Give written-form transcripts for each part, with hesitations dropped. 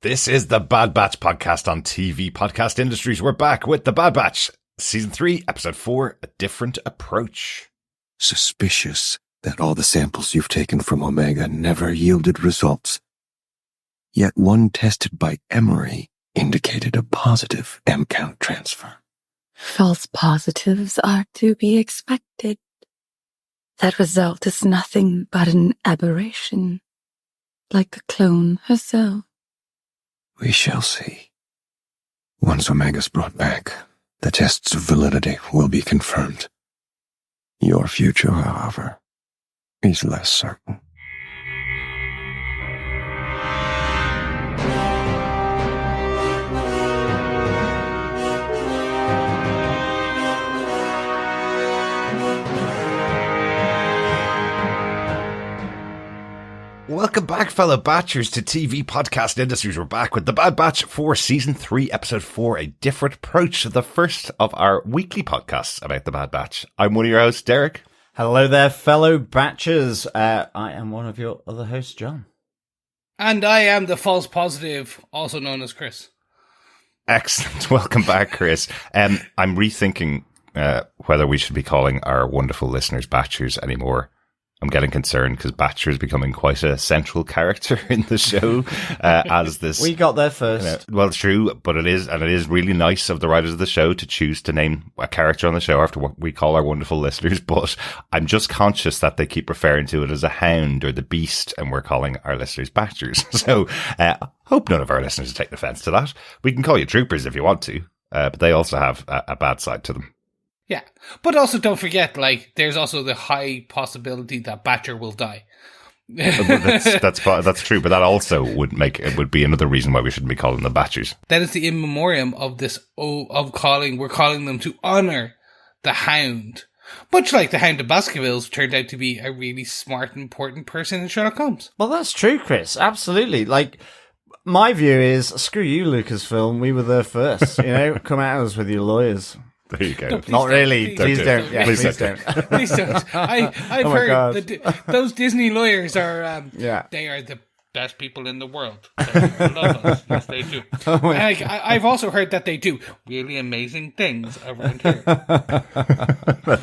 This is the Bad Batch podcast on TV Podcast Industries. We're back with the Bad Batch, Season 3, Episode 4, A Different Approach. Suspicious that all the samples you've taken from Omega never yielded results. Yet one tested by Emery indicated a positive M-count transfer. False positives are to be expected. That result is nothing but an aberration, like the clone herself. We shall see. Once Omega's brought back, the tests of validity will be confirmed. Your future, however, is less certain. Welcome back, fellow Batchers, to TV Podcast Industries. We're back with the Bad Batch for Season 3, Episode 4, A Different Approach, the first of our weekly podcasts about the Bad Batch. I'm one of your hosts, Derek. Hello there, fellow Batchers. I am one of your other hosts, John. And I am the false positive, also known as Chris. Excellent. Welcome back, Chris. I'm rethinking whether we should be calling our wonderful listeners Batchers anymore. I'm getting concerned because Batcher is becoming quite a central character in the show as this. We got there first. Well, it's true, but it is really nice of the writers of the show to choose to name a character on the show after what we call our wonderful listeners. But I'm just conscious that they keep referring to it as a hound or the beast, and we're calling our listeners Batchers. So hope none of our listeners take offense to that. We can call you troopers if you want to, but they also have a bad side to them. Yeah, but also don't forget, there's also the high possibility that Batcher will die. that's true, but that also would be another reason why we shouldn't be calling them Batchers. That is the in memoriam of this we're calling them to honor the Hound, much like the Hound of Baskervilles turned out to be a really smart, important person in Sherlock Holmes. Well, that's true, Chris. Absolutely. My view is, screw you, Lucasfilm. We were there first. Come at us with your lawyers. There you go. No, Not really. Please don't. Yeah, please don't. Please don't. I've heard those Disney lawyers are, they are the best people in the world. They love us. Yes, they do. I've also heard that they do really amazing things around here.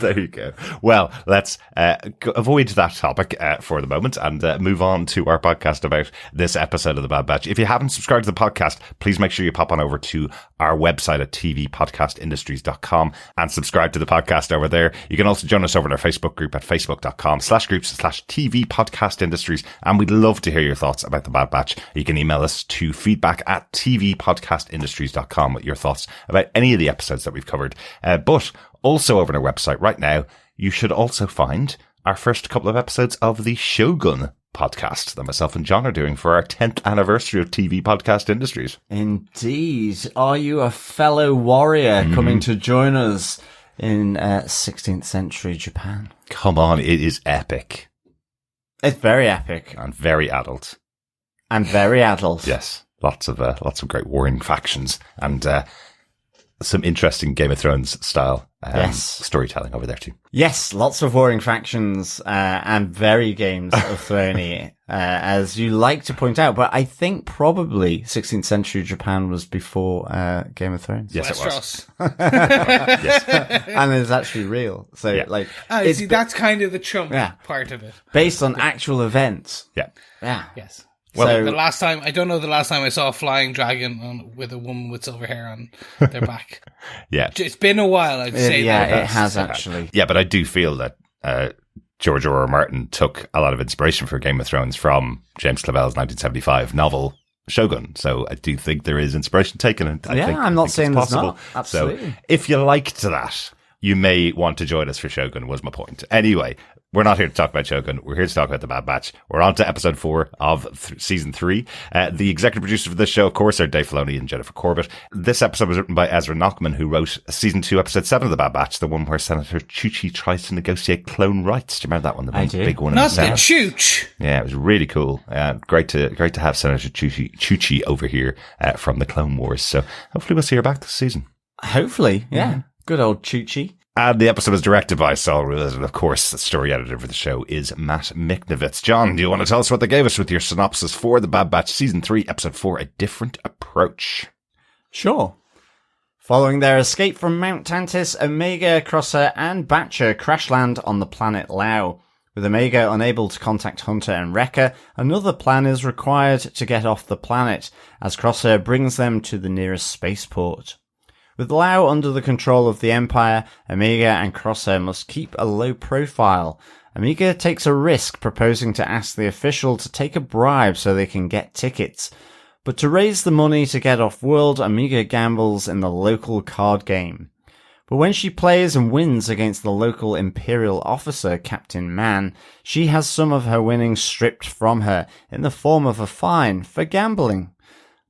There you go. Well, let's avoid that topic for the moment and move on to our podcast about this episode of The Bad Batch. If you haven't subscribed to the podcast, please make sure you pop on over to our website at tvpodcastindustries.com and subscribe to the podcast over there. You can also join us over in our Facebook group at facebook.com/groups/tvpodcastindustries, and we'd love to hear your thoughts about the Bad Batch. You can email us to feedback@tvpodcastindustries.com with your thoughts about any of the episodes that we've covered. But also over on our website right now, you should also find our first couple of episodes of the Shogun podcast that myself and John are doing for our 10th anniversary of TV Podcast Industries. Indeed. Are you a fellow warrior coming to join us in 16th century Japan? Come on, it is epic. It's very epic. And very adult. And very adult. Yes. Lots of great warring factions and some interesting Game of Thrones style storytelling over there too. Yes, lots of warring factions and very Games of Thrones, as you like to point out. But I think probably 16th century Japan was before Game of Thrones. Yes, Westeros. it was. Yes. And it's actually real. So, that's kind of the chump part of it. Based on actual events. Yeah. Yeah. Yes. Well, the last time I saw a flying dragon with a woman with silver hair on their back. Yeah. It's been a while, I'd say. Yeah, it has actually. Yeah, but I do feel that George R. R. Martin took a lot of inspiration for Game of Thrones from James Clavell's 1975 novel Shogun. So I do think there is inspiration taken. And I'm not saying there's not. Absolutely. So if you liked that, you may want to join us for Shogun, was my point. Anyway, we're not here to talk about Shogun. We're here to talk about the Bad Batch. We're on to episode 4 of season 3. The executive producers for this show, of course, are Dave Filoni and Jennifer Corbett. This episode was written by Ezra Nachman, who wrote season 2, episode 7 of the Bad Batch, the one where Senator Chuchi tries to negotiate clone rights. Do you remember that one? The one big one. Not the Chooch. Yeah, it was really cool. Great to have Senator Chuchi over here from the Clone Wars. So hopefully we'll see her back this season. Hopefully, yeah. Good old Chuchi. And the episode is directed by Saul Ruiz, and of course, the story editor for the show is Matt Miknovitz. John, do you want to tell us what they gave us with your synopsis for The Bad Batch Season 3, Episode 4, A Different Approach? Sure. Following their escape from Mount Tantis, Omega, Crosser, and Batcher crash land on the planet Lau. With Omega unable to contact Hunter and Wrecker, another plan is required to get off the planet, as Crosser brings them to the nearest spaceport. With Lau under the control of the Empire, Omega and Crosser must keep a low profile. Omega takes a risk proposing to ask the official to take a bribe so they can get tickets. But to raise the money to get off-world, Omega gambles in the local card game. But when she plays and wins against the local Imperial officer, Captain Man, she has some of her winnings stripped from her in the form of a fine for gambling.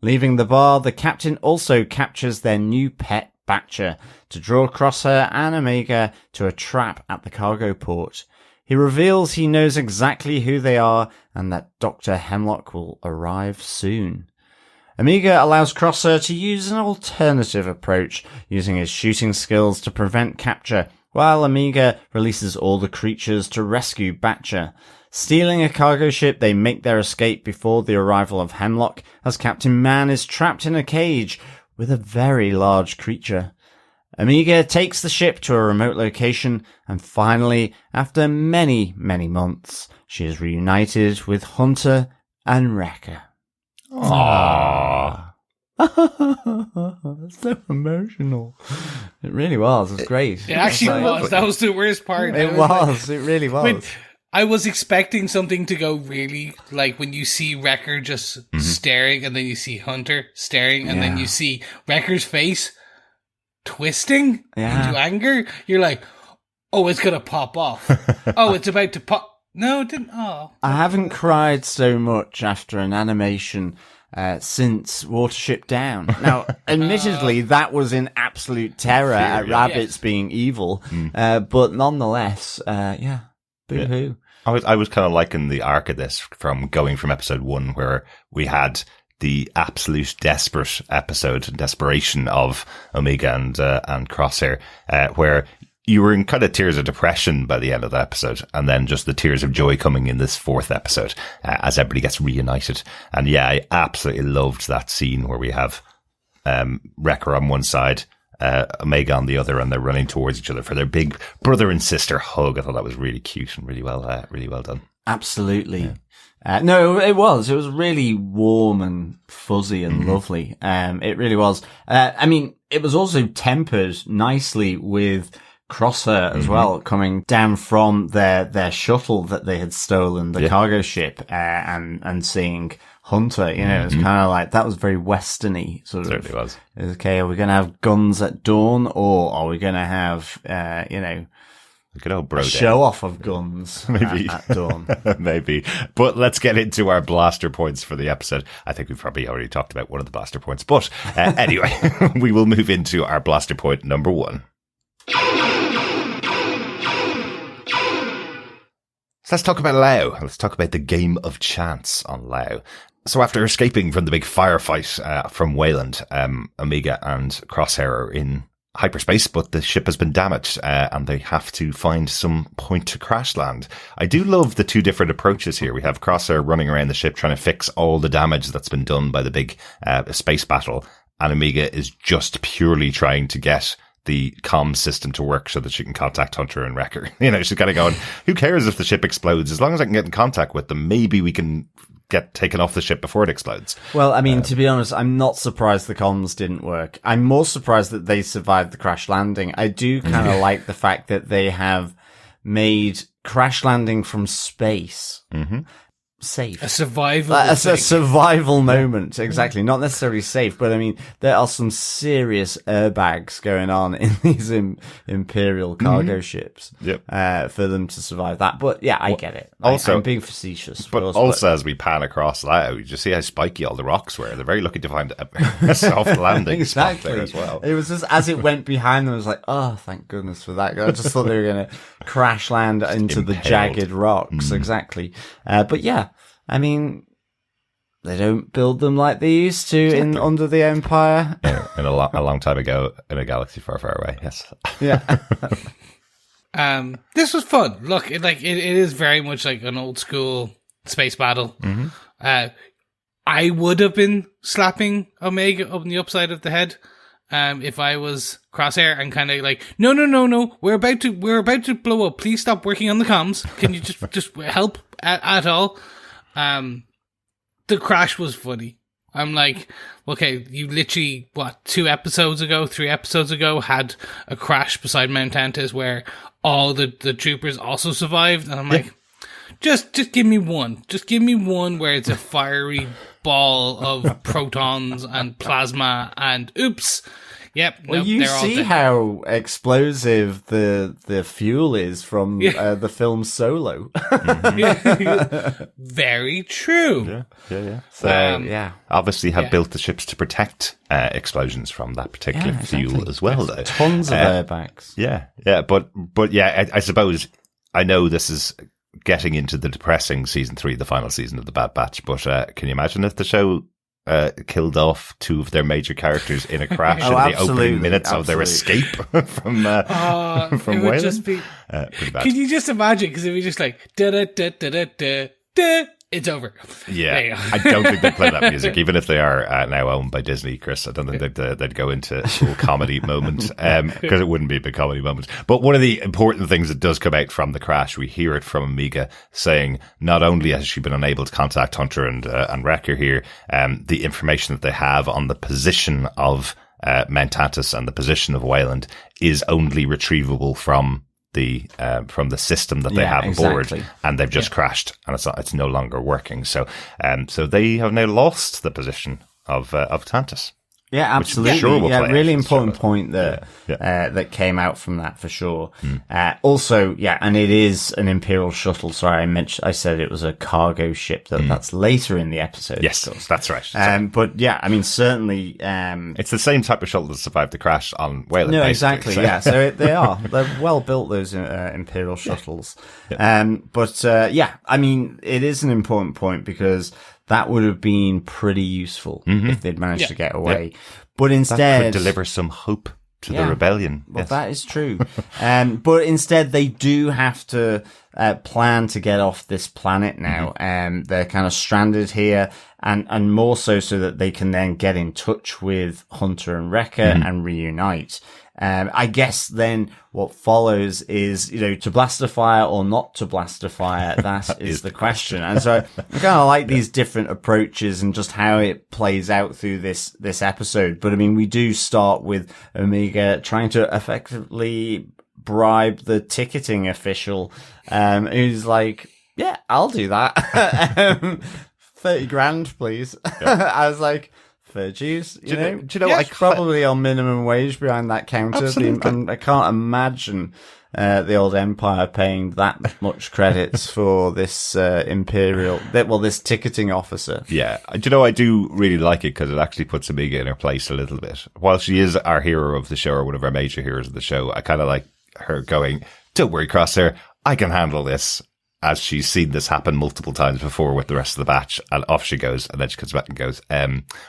Leaving the bar, the captain also captures their new pet, Batcher, to draw Crosser and Omega to a trap at the cargo port. He reveals he knows exactly who they are and that Dr. Hemlock will arrive soon. Omega allows Crosser to use an alternative approach, using his shooting skills to prevent capture, while Omega releases all the creatures to rescue Batcher. Stealing a cargo ship, they make their escape before the arrival of Hemlock, as Captain Man is trapped in a cage with a very large creature. Omega takes the ship to a remote location, and finally, after many, many months, she is reunited with Hunter and Wrecker. Aww. That's so emotional. It really was. It was great. It actually was. That was the worst part. It was. It really was. I was expecting something to go really, like when you see Wrecker just staring, and then you see Hunter staring, and then you see Wrecker's face twisting into anger. You're like, oh, it's going to pop off. Oh, it's about to pop. No, it didn't. Oh. I haven't cried so much after an animation since Watership Down. Now, admittedly, that was in absolute terror at rabbits being evil, but nonetheless, boo-hoo. Yeah. I was kind of liking the arc of this from going from episode 1, where we had the absolute desperate episode, desperation of Omega and Crosshair, where you were in kind of tears of depression by the end of the episode, and then just the tears of joy coming in this 4th episode as everybody gets reunited. And yeah, I absolutely loved that scene where we have Wrecker on one side, Omega on the other, and they're running towards each other for their big brother and sister hug. I thought that was really cute and really well done. Absolutely. Yeah. No, it was really warm and fuzzy and lovely. It really was. I mean, it was also tempered nicely with Crosser as well, coming down from their shuttle that they had stolen, the cargo ship, and seeing Hunter, it's kind of like, that was very westerny, sort of. Certainly was. Okay, are we going to have guns at dawn, or are we going to have, good old bro show off of guns maybe at dawn? Maybe. But let's get into our blaster points for the episode. I think we've probably already talked about one of the blaster points, but anyway, we will move into our blaster point number 1. So let's talk about Lau. Let's talk about the game of chance on Lau. So after escaping from the big firefight from Wayland, Omega and Crosshair are in hyperspace, but the ship has been damaged, and they have to find some point to crash land. I do love the 2 different approaches here. We have Crosshair running around the ship trying to fix all the damage that's been done by the big space battle, and Omega is just purely trying to get the comm system to work so that she can contact Hunter and Wrecker. She's kind of going, who cares if the ship explodes? As long as I can get in contact with them, maybe we can get taken off the ship before it explodes. Well, I mean, to be honest, I'm not surprised the comms didn't work. I'm more surprised that they survived the crash landing. I do kind of like the fact that they have made crash landing from space safe. A survival a survival moment, exactly. Not necessarily safe, but I mean, there are some serious airbags going on in these Imperial cargo ships for them to survive that. But yeah, I get it. I'm being facetious. But also, as we pan across Lau, you just see how spiky all the rocks were. They're very lucky to find a soft landing spot there as well. It was just, as it went behind them, I was like, oh, thank goodness for that. I just thought they were going to crash land into the jagged rocks. Exactly. But yeah, I mean, they don't build them like they used to in Under the Empire. Yeah, in a long time ago in a galaxy far, far away. Yes. Yeah. This was fun. Look, it is very much like an old school space battle. Mm-hmm. I would have been slapping Omega up in the upside of the head, if I was Crosshair, and kind of like, no, we're about to blow up. Please stop working on the comms. Can you just help at all? The crash was funny. I'm like, okay, you literally, 3 episodes ago had a crash beside Mount Tantus where all the troopers also survived, and I'm like, just give me one. Just give me one where it's a fiery ball of protons and plasma and oops. Yep. Well, you see how explosive the fuel is from the film Solo. Very true. Yeah. So, obviously have built the ships to protect explosions from that particular fuel as well, though. Tons of airbags. Yeah. But yeah, I suppose I know this is getting into the depressing season 3, the final season of the Bad Batch, but can you imagine if the show killed off 2 of their major characters in a crash in the opening minutes of their escape from Wayland? Just be, pretty bad. Can you just imagine? Because it would be just like da da da da da da da. It's over. Yeah, I don't think they play that music, even if they are now owned by Disney, Chris. I don't think they'd go into a full comedy moment, because it wouldn't be a big comedy moment. But one of the important things that does come out from the crash, we hear it from Omega saying not only has she been unable to contact Hunter and Wrecker here, the information that they have on the position of Mount Tantus and the position of Wayland is only retrievable from the system that they have aboard, and they've just crashed, and it's no longer working. So they have now lost the position of Tantus. Yeah, absolutely. Sure really important point that came out from that for sure. Also, and it is an Imperial shuttle. Sorry, I said it was a cargo ship. That's later in the episode. Yes, that's right. But yeah, I mean, certainly, it's the same type of shuttle that survived the crash on Wayland. No, exactly. So. Yeah, so they're well built, those Imperial shuttles. But I mean, it is an important point because that would have been pretty useful if they'd managed to get away. But instead, that could deliver some hope to the rebellion. Well, that is true. But instead, they do have to plan to get off this planet now. They're kind of stranded here, and more so that they can then get in touch with Hunter and Wrecker and reunite. I guess then what follows is, to blast a fire or not to blast a fire. That is the question. And so I kind of like these different approaches and just how it plays out through this episode. But I mean, we do start with Omega trying to effectively bribe the ticketing official, who's like, yeah, I'll do that. 30 grand, please. I was like, fair dues, do you know? Yes, probably on minimum wage behind that counter. I can't imagine the old Empire paying that much credits for this this ticketing officer. Yeah, do you know, I do really like it because it actually puts Omega in her place a little bit. While she is our hero of the show, or one of our major heroes of the show, I kind of like her going, don't worry, Crosshair, I can handle this. As she's seen this happen multiple times before with the rest of the batch, and off she goes, and then she comes back and goes,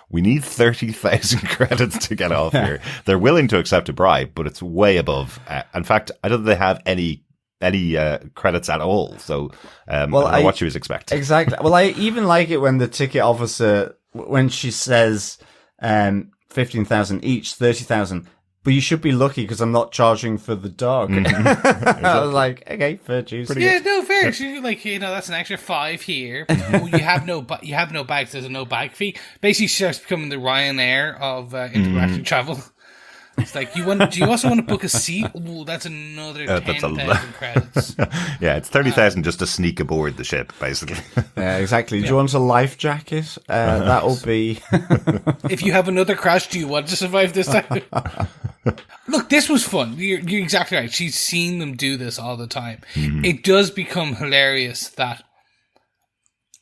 we need 30,000 credits to get off here. They're willing to accept a bribe, but it's way above. In fact, I don't think they have any credits at all. So, I don't know what she was expecting. Exactly. Well, I even like it when the ticket officer, when she says, 15,000 each, 30,000. But you should be lucky because I'm not charging for the dog. I was like, okay, fair dues. Yeah, no, fair. She's like, that's an extra 5 here. You have no bags. There's a no bag fee. Basically, she starts becoming the Ryanair of intergalactic travel. It's like, do you also want to book a seat? Oh, that's another 10,000 credits. Yeah, it's 30,000 just to sneak aboard the ship, basically. Yeah, exactly. Do you want a life jacket? That'll be... If you have another crash, do you want to survive this time? Look, this was fun. You're exactly right. She's seen them do this all the time. It does become hilarious that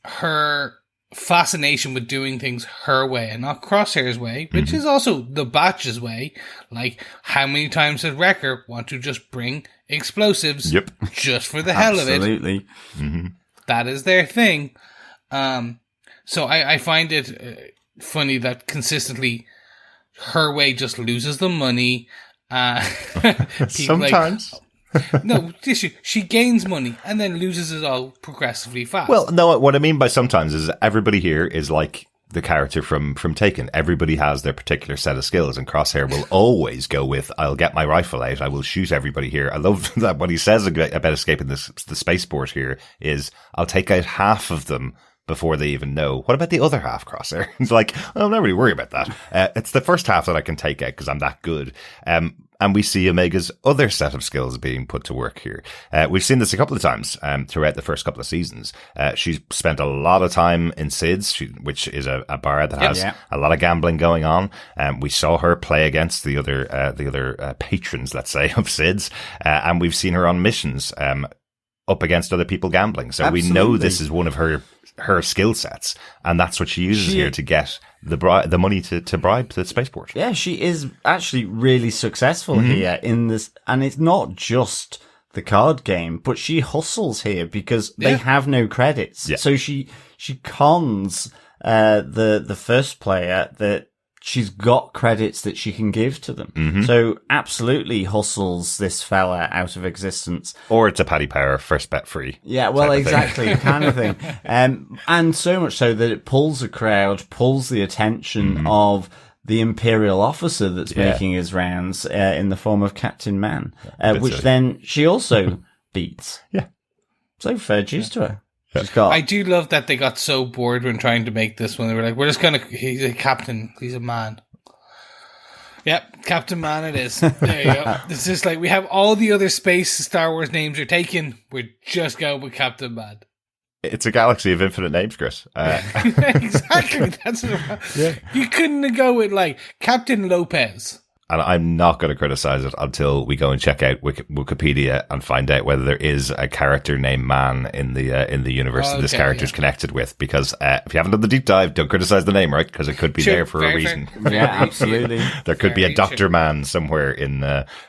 her fascination with doing things her way and not Crosshair's way, which is also the Batch's way. Like, how many times did Wrecker want to just bring explosives just for the hell of it? Absolutely. That is their thing. So I find it funny that consistently her way just loses the money. Sometimes. No, she gains money and then loses it all progressively fast. Well, no, what I mean by sometimes is everybody here is like the character from Taken. Everybody has their particular set of skills, and Crosshair will always go with, I'll get my rifle out, I will shoot everybody here. I love that what he says about escaping the spaceport here is, I'll take out half of them before they even know. What about the other half, Crosshair? It's like, I'm not really worried about that. It's the first half that I can take out because I'm that good. And we see Omega's other set of skills being put to work here. We've seen this a couple of times throughout the first couple of seasons. She's spent a lot of time in Sid's, which is a bar that has a lot of gambling going on. We saw her play against the other patrons, let's say, of Sid's. And we've seen her on missions up against other people gambling. So we know this is one of her skill sets, and that's what she uses here to get the money to bribe the spaceport. Yeah, she is actually really successful here in this, and it's not just the card game, but she hustles here because they have no credits. Yeah. So she cons the first player that she's got credits that she can give to them. So absolutely hustles this fella out of existence. Or it's a Paddy Power first bet free. Yeah, well, exactly, kind of thing. And so much so that it pulls a crowd, pulls the attention of the Imperial officer that's making his rounds in the form of Captain Man, which then she also beats. Yeah. So fair dues to her. I do love that they got so bored when trying to make this one. They were like, we're just going to, he's a captain, he's a man. Yep, Captain Man it is. There you go. It's just like, we have all the other space Star Wars names are taken. We're just going with Captain Man. It's a galaxy of infinite names, Chris. Exactly. That's what you couldn't go with like Captain Lopez. And I'm not going to criticize it until we go and check out Wikipedia and find out whether there is a character named Man in the universe that this character is connected with. Because if you haven't done the deep dive, don't criticize the name, right? Because it could be there for a reason. Yeah, absolutely. There could be a Dr. Man somewhere in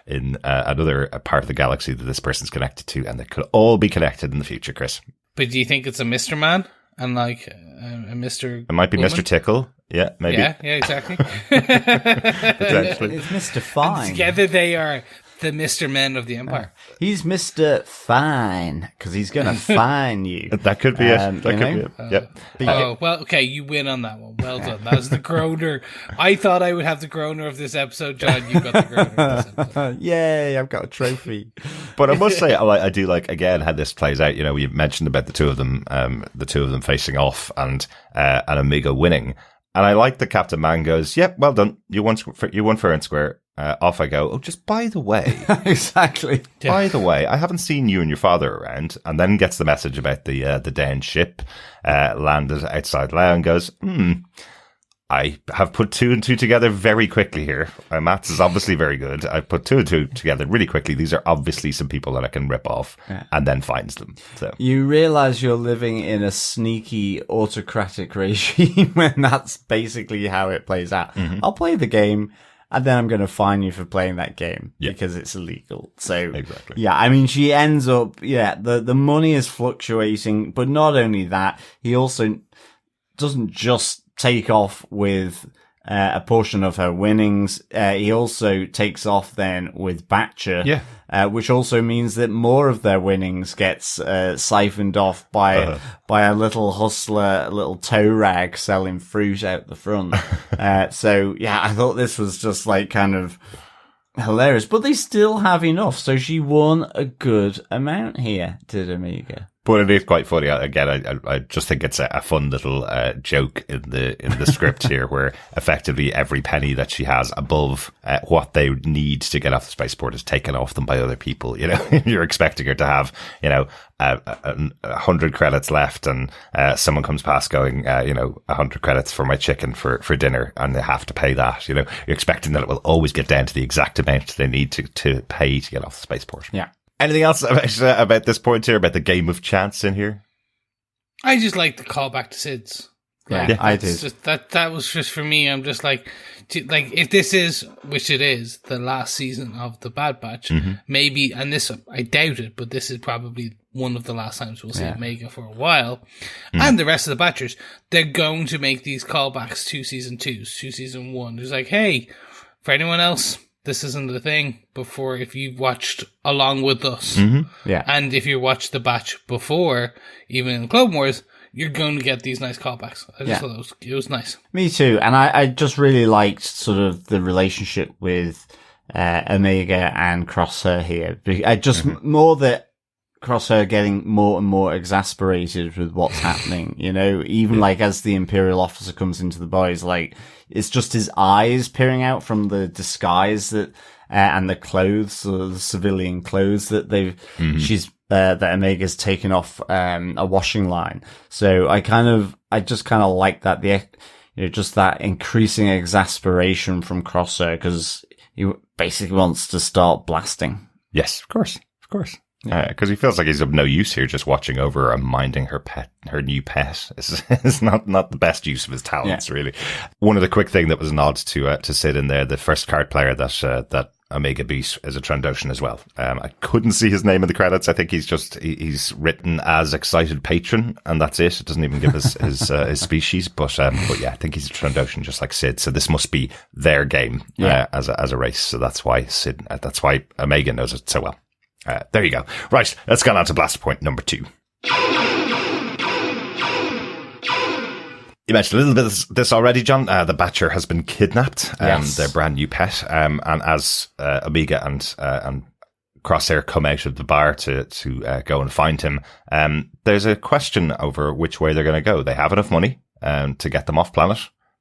another part of the galaxy that this person's connected to, and they could all be connected in the future, Chris. But do you think it's a Mr. Man and like a Mr. It might be woman? Mr. Tickle. Yeah, maybe. Yeah, exactly. It's Mr. Fine. And together they are the Mr. Men of the Empire. He's Mr. Fine because he's going to fine you. That could be it. That could be it. Yep. Oh, well, okay, you win on that one. Well done. That was the groaner. I thought I would have the groaner of this episode, John. You got the groaner of this episode. Yay, I've got a trophy. But I must say, I do like, again, how this plays out. You know, we mentioned about the two of them facing off and Omega winning. And I like that Captain Man goes, yep, well done. You won fair and square. Off I go. Oh, just by the way. Exactly. By the way, I haven't seen you and your father around. And then gets the message about the downed ship, landed outside Lao and goes, I have put 2 and 2 together very quickly here. My maths is obviously very good. I put 2 and 2 together really quickly. These are obviously some people that I can rip off, and then finds them. So you realize you're living in a sneaky autocratic regime when that's basically how it plays out. I'll play the game, and then I'm going to fine you for playing that game because it's illegal. So yeah, I mean, she ends up, the money is fluctuating, but not only that, he also doesn't just take off with a portion of her winnings. He also takes off then with Batcher, which also means that more of their winnings gets siphoned off by a little hustler, a little tow rag selling fruit out the front. So yeah, I thought this was just like kind of hilarious, but they still have enough. So she won a good amount here, did Omega. But it is quite funny. Again, I just think it's a fun little joke in the script here, where effectively every penny that she has above what they need to get off the spaceport is taken off them by other people. You know, you're expecting her to have 100 credits left, and someone comes past going, 100 credits for my chicken for dinner, and they have to pay that. You know, you're expecting that it will always get down to the exact amount they need to pay to get off the spaceport. Yeah. Anything else about this point here, about the game of chance in here? I just like the callback to Sid's. Yeah, I did. That was just for me. I'm just like if this is, which it is, the last season of the Bad Batch, maybe, and this, I doubt it, but this is probably one of the last times we'll see Omega for a while, and the rest of the Batchers, they're going to make these callbacks to season 2, to season 1. It's like, hey, for anyone else, this isn't the thing before if you've watched along with us. And if you watched the Batch before, even in Clone Wars, you're going to get these nice callbacks. I just thought it was nice. Me too. And I just really liked sort of the relationship with Omega and Crosshair here. I just more that Crosshair getting more and more exasperated with what's happening, you know, even like as the Imperial officer comes into the bar, he's like, it's just his eyes peering out from the disguise that, and the clothes, or the civilian clothes that that Omega's taken off, a washing line. So I just kind of like that, just that increasing exasperation from Crosshair, because he basically wants to start blasting. Yes, of course. Because he feels like he's of no use here, just watching over and minding her new pet. It's not the best use of his talents, really. One of the quick thing that was an nod to Sid in there, the first card player that Omega beat is a Trandoshan as well. I couldn't see his name in the credits. I think he's written as Excited Patron, and that's it. It doesn't even give his species, but yeah, I think he's a Trandoshan just like Sid. So this must be their game as a race. So that's why Omega knows it so well. There you go. Right, let's go on to Blaster Point number 2. You mentioned a little bit of this already, John. The Batcher has been kidnapped, their brand new pet. And as Omega and Crosshair come out of the bar to go and find him, there's a question over which way they're going to go. They have enough money to get them off planet.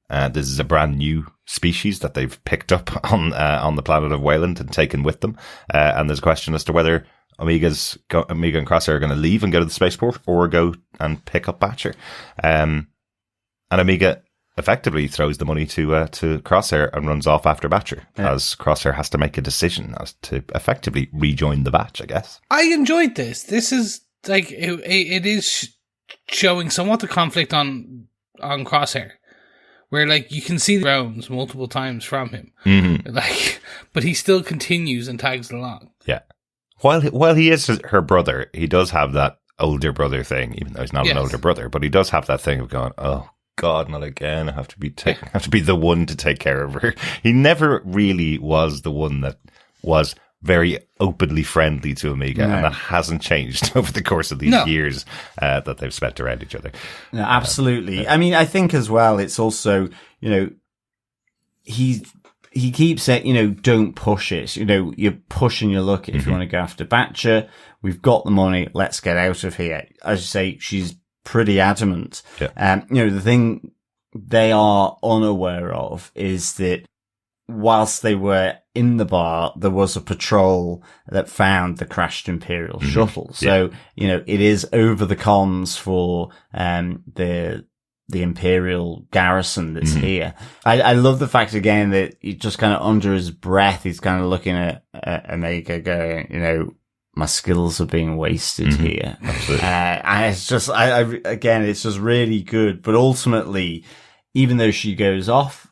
This is a brand new species that they've picked up on the planet of Wayland and taken with them. And there's a question as to whether Omega and Crosshair are going to leave and go to the spaceport or go and pick up Batcher. And Omega effectively throws the money to Crosshair and runs off after Batcher, as Crosshair has to make a decision as to effectively rejoin the Batch, I guess. I enjoyed this. This is like, it is showing somewhat the conflict on Crosshair, where like you can see the rounds multiple times from him, like, but he still continues and tags along. Yeah, while he is her brother, he does have that older brother thing, even though he's not an older brother. But he does have that thing of going, oh God, not again! I have to be the one to take care of her. He never really was the one that was very openly friendly to Omega, and that hasn't changed over the course of these years that they've spent around each other. No, absolutely. I mean, I think as well, it's also, you know, he keeps saying, you know, don't push it. You know, you're pushing your luck if you want to go after Batcher. We've got the money. Let's get out of here. As you say, she's pretty adamant. Yeah. You know, the thing they are unaware of is that whilst they were in the bar, there was a patrol that found the crashed Imperial shuttle. So, you know, it is over the comms for the Imperial garrison that's here. I love the fact again that he just kind of under his breath, he's kind of looking at Omega going, you know, my skills are being wasted here. Absolutely. And it's just, again, it's just really good. But ultimately, even though she goes off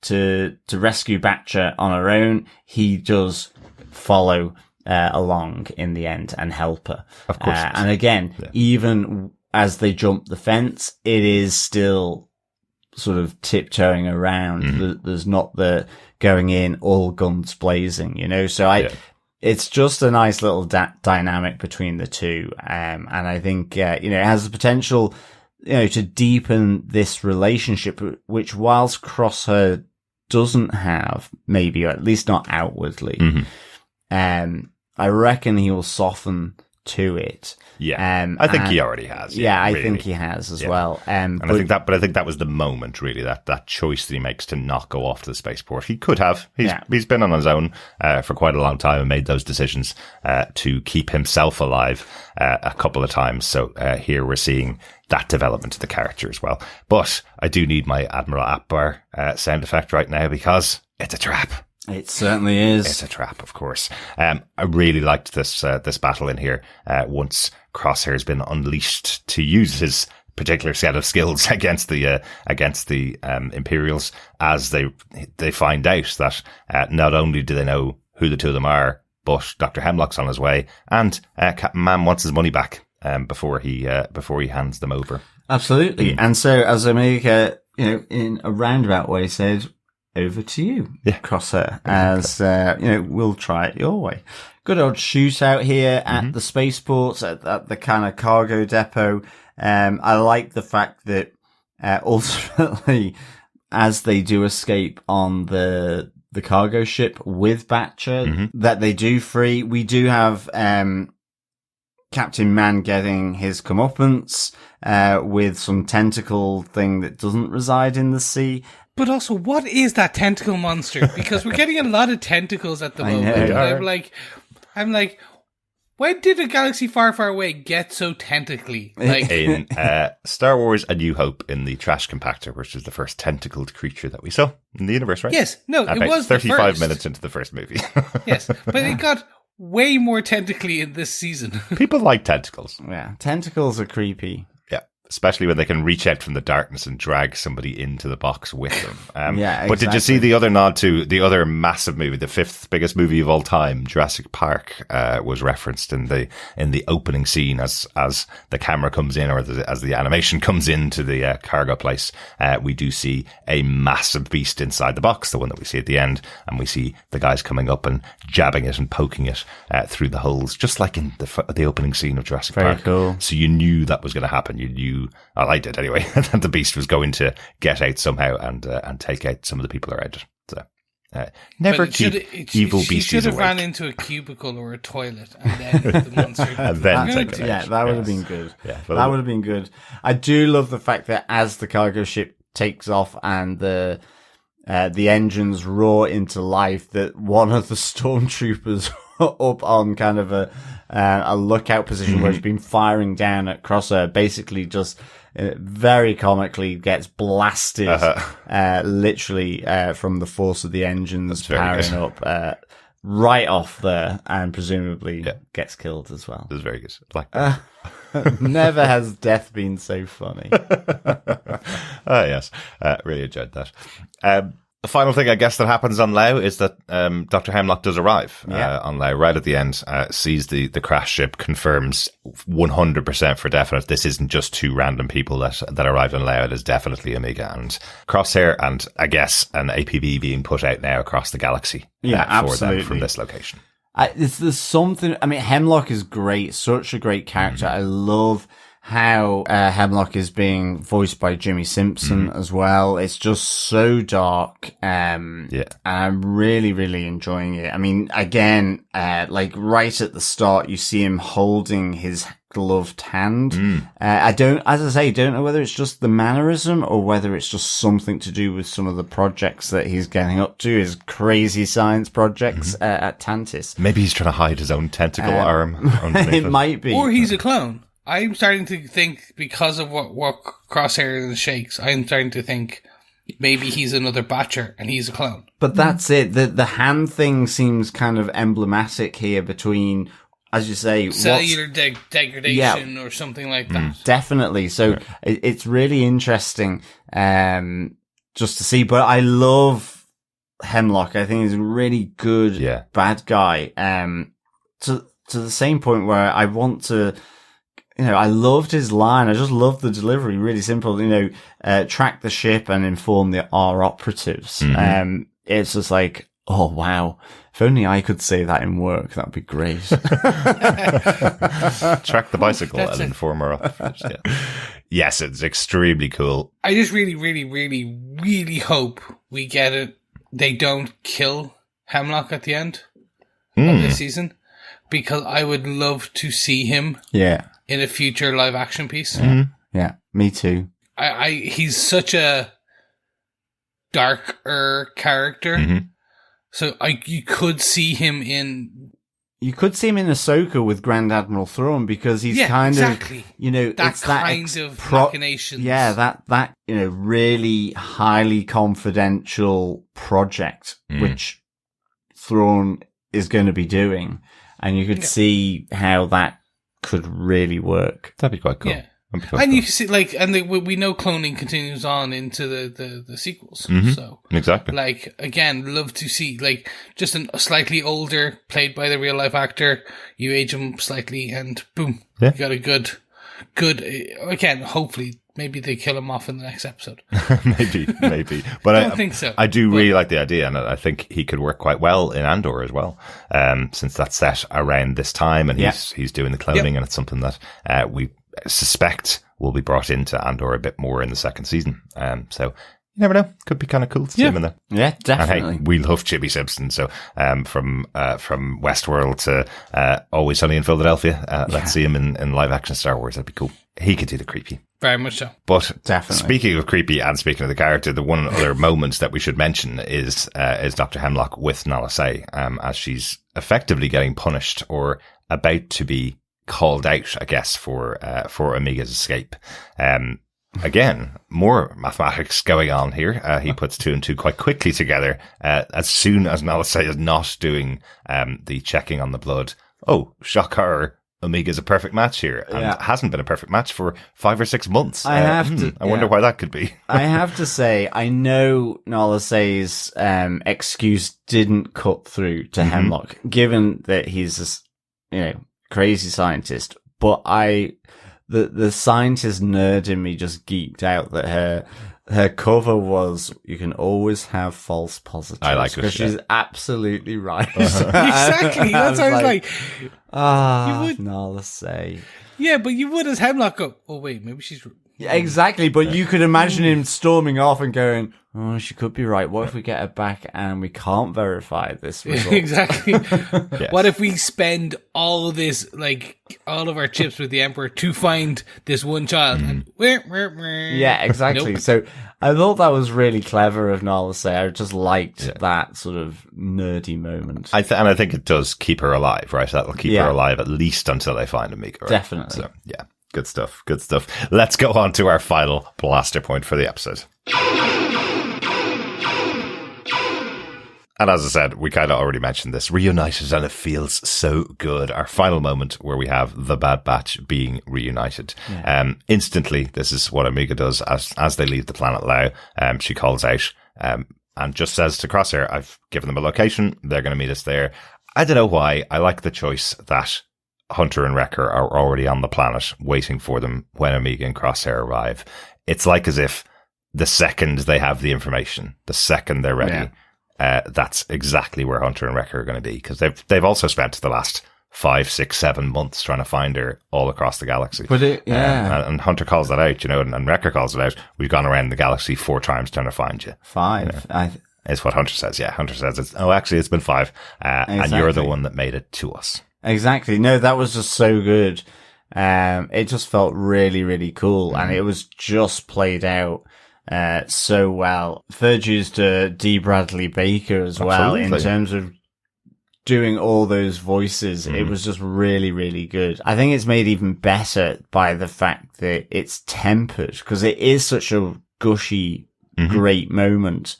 to rescue Batcher on her own, he does follow along in the end and help her. Of course. And again, even as they jump the fence, it is still sort of tiptoeing around. There's not the going in all guns blazing, you know? So it's just a nice little dynamic between the two. And I think, you know, it has the potential, you know, to deepen this relationship, which whilst Crosshair doesn't have, maybe, or at least not outwardly, I reckon he will soften to it. Yeah, I think he already has. Yeah, I think he has as well. And I think that was the moment, really, that choice that he makes to not go off to the spaceport. He could have. He's been on his own for quite a long time and made those decisions to keep himself alive a couple of times. So here we're seeing that development of the character as well. But I do need my Admiral Akbar sound effect right now because it's a trap. It certainly is. It's a trap, of course. I really liked this battle in here. Once Crosshair has been unleashed to use his particular set of skills against the Imperials, as they find out that not only do they know who the two of them are, but Dr. Hemlock's on his way, and Captain Man wants his money back before he hands them over. Absolutely. And so, as Omega, in a roundabout way, said, over to you, Crosshair, as, we'll try it your way. Good old shootout here at the spaceports, at the kind of cargo depot. I like the fact that, ultimately, as they do escape on the cargo ship with Batcher, that they do free, we do have, Captain Man getting his comeuppance, with some tentacle thing that doesn't reside in the sea. But also, what is that tentacle monster? Because we're getting a lot of tentacles at the moment. I'm like, when did a galaxy far, far away get so tentacly? Like in Star Wars: A New Hope, in the trash compactor, which is the first tentacled creature that we saw in the universe, right? Yes, no, it was 35 minutes into the first movie. Yes, but it got way more tentacly in this season. People like tentacles. Yeah, tentacles are creepy. Yeah, especially when they can reach out from the darkness and drag somebody into the box with them. Yeah, exactly. But did you see the other nod to the other massive movie, the 5th biggest movie of all time, Jurassic Park, was referenced in the opening scene as the camera comes in, or as the animation comes into the cargo place. We do see a massive beast inside the box, the one that we see at the end, and we see the guys coming up and jabbing it and poking it through the holes, just like in the opening scene of Jurassic Park. Very cool. So you knew that was going to happen. You knew, well, I did anyway, that the beast was going to get out somehow and take out some of the people around it. So, never keep evil beasties should have awake. ran into a cubicle or a toilet and then the monster. And then take it out. Yeah, that would have been good. Yeah, that would have been good. I do love the fact that as the cargo ship takes off and the engines roar into life, that one of the stormtroopers up on kind of a lookout position where he's been firing down at Crosshair, basically just very comically gets blasted, literally from the force of the engines powering up right off there, and presumably gets killed as well. It was very good. Like never has death been so funny. Oh yes, really enjoyed that. The final thing, I guess, that happens on Lau is that Dr. Hemlock does arrive on Lau right at the end, sees the crash ship, confirms 100% for definite this isn't just two random people that arrived on Lau. It is definitely Omega and Crosshair, and I guess an APB being put out now across the galaxy for absolutely. them from this location. There's something, I mean, Hemlock is great, such a great character. I love how Hemlock is being voiced by Jimmy Simpson as well. It's just so dark. And I'm really, really enjoying it. I mean, again, like right at the start, you see him holding his gloved hand. I don't know whether it's just the mannerism or whether it's just something to do with some of the projects that he's getting up to, his crazy science projects at Tantis. Maybe he's trying to hide his own tentacle arm. It might be. Or he's a clone. I'm starting to think, because of what Crosshair shakes, I'm starting to think maybe he's another Batcher and he's a clone. But that's it. The hand thing seems kind of emblematic here between, as you say, cellular degradation or something like that. Definitely. So it's really interesting just to see. But I love Hemlock. I think he's a really good bad guy. To the same point where I want to... I loved his line. I just loved the delivery. Really simple. Track the ship and inform our operatives. It's just like, oh wow! If only I could say that in work, that'd be great. Track the bicycle and inform our operatives. Yeah. Yes, it's extremely cool. I just really, really, really, really hope we get it. They don't kill Hemlock at the end of this season, because I would love to see him. Yeah. In a future live action piece. Yeah, me too. He's such a darker character. So you could see him in... You could see him in Ahsoka with Grand Admiral Thrawn, because he's kind of, that kind of machinations. Yeah, that, really highly confidential project, which Thrawn is going to be doing. And you could see how that could really work. That'd be quite cool. Yeah. And you see, like, and we know cloning continues on into the sequels. So exactly, like, again, love to see like just a slightly older, played by the real life actor. You age him slightly, and boom, you got a good. Again, hopefully, maybe they kill him off in the next episode. maybe. But I don't think so. I do really like the idea, and I think he could work quite well in Andor as well, since that's set around this time, and he's doing the cloning, and it's something that we suspect will be brought into Andor a bit more in the second season. So you never know. Could be kind of cool to see him in there. Yeah, definitely. And hey, we love Chibi Simpson. So from Westworld to Always Sunny in Philadelphia, let's see him in live action Star Wars. That'd be cool. He could do the creepy. Very much so. But definitely. Speaking of creepy and speaking of the character, the one other moment that we should mention is Dr. Hemlock with Nala Se, as she's effectively getting punished or about to be called out, I guess, for Omega's escape. Again, more mathematics going on here. He puts 2 and 2 quite quickly together. As soon as Nala Se is not doing the checking on the blood. Oh, shock horror. Omega's a perfect match here, and hasn't been a perfect match for 5 or 6 months. I wonder why that could be. I have to say, I know Nala Se's excuse didn't cut through to Hemlock, given that he's a crazy scientist. But the scientist nerd in me just geeked out that her cover was, you can always have false positives. I like it. Because she's absolutely right. Exactly. That's what I was like. Nala Se. Yeah, but you would as Hemlock go, oh wait, maybe she's... Yeah, exactly, but you could imagine him storming off and going, oh, she could be right. What if we get her back and we can't verify this result? Exactly. Yes. What if we spend all this, like, all of our chips with the Emperor to find this one child? And yeah, exactly. Nope. So I thought that was really clever of Nala Se. I just liked that sort of nerdy moment. And I think it does keep her alive, right? That'll keep her alive at least until they find Omega. Right? Definitely. So, yeah. Good stuff. Good stuff. Let's go on to our final blaster point for the episode. And as I said, we kind of already mentioned this. Reunited, and it feels so good. Our final moment where we have the Bad Batch being reunited. Yeah. Instantly, this is what Omega does as they leave the planet Lau. She calls out and just says to Crosshair, I've given them a location. They're going to meet us there. I don't know why. I like the choice that Hunter and Wrecker are already on the planet waiting for them when Omega and Crosshair arrive. It's like as if the second they have the information, the second they're ready, that's exactly where Hunter and Wrecker are going to be, because they've also spent the last 5, 6, 7 months trying to find her all across the galaxy. But and Hunter calls that out, and Wrecker calls it out. We've gone around the galaxy 4 times trying to find you. 5. Is what Hunter says. Yeah, Hunter says it's been 5, and you're the one that made it to us. Exactly. No, that was just so good. It just felt really, really cool, and it was just played out so well. Virtues to D. Bradley Baker as well, in terms of doing all those voices. It was just really, really good. I think it's made even better by the fact that it's tempered, because it is such a gushy, great moment.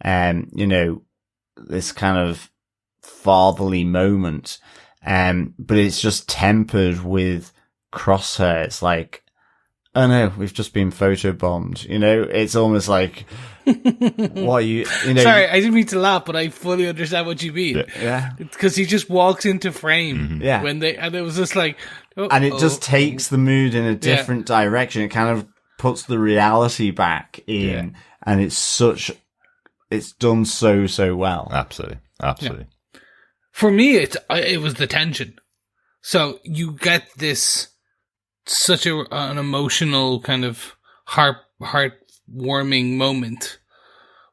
This kind of fatherly moment. But it's just tempered with Crosshair. It's like, oh no, we've just been photobombed. It's almost like, what are you, Sorry, I didn't mean to laugh, but I fully understand what you mean. Yeah. Because he just walks into frame. Yeah. And it was just like, and it just takes the mood in a different direction. It kind of puts the reality back in, and it's done so well. Absolutely. Yeah. For me, it was the tension. So you get this such an emotional kind of heartwarming moment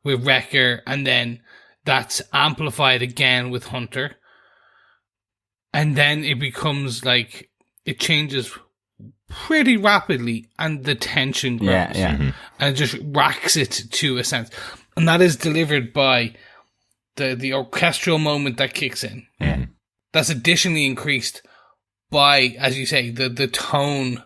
with Wrecker, and then that's amplified again with Hunter, and then it becomes like it changes pretty rapidly, and the tension grows, and it just racks it to a sense, and that is delivered by the orchestral moment that kicks in. Yeah. That's additionally increased by, as you say, the tone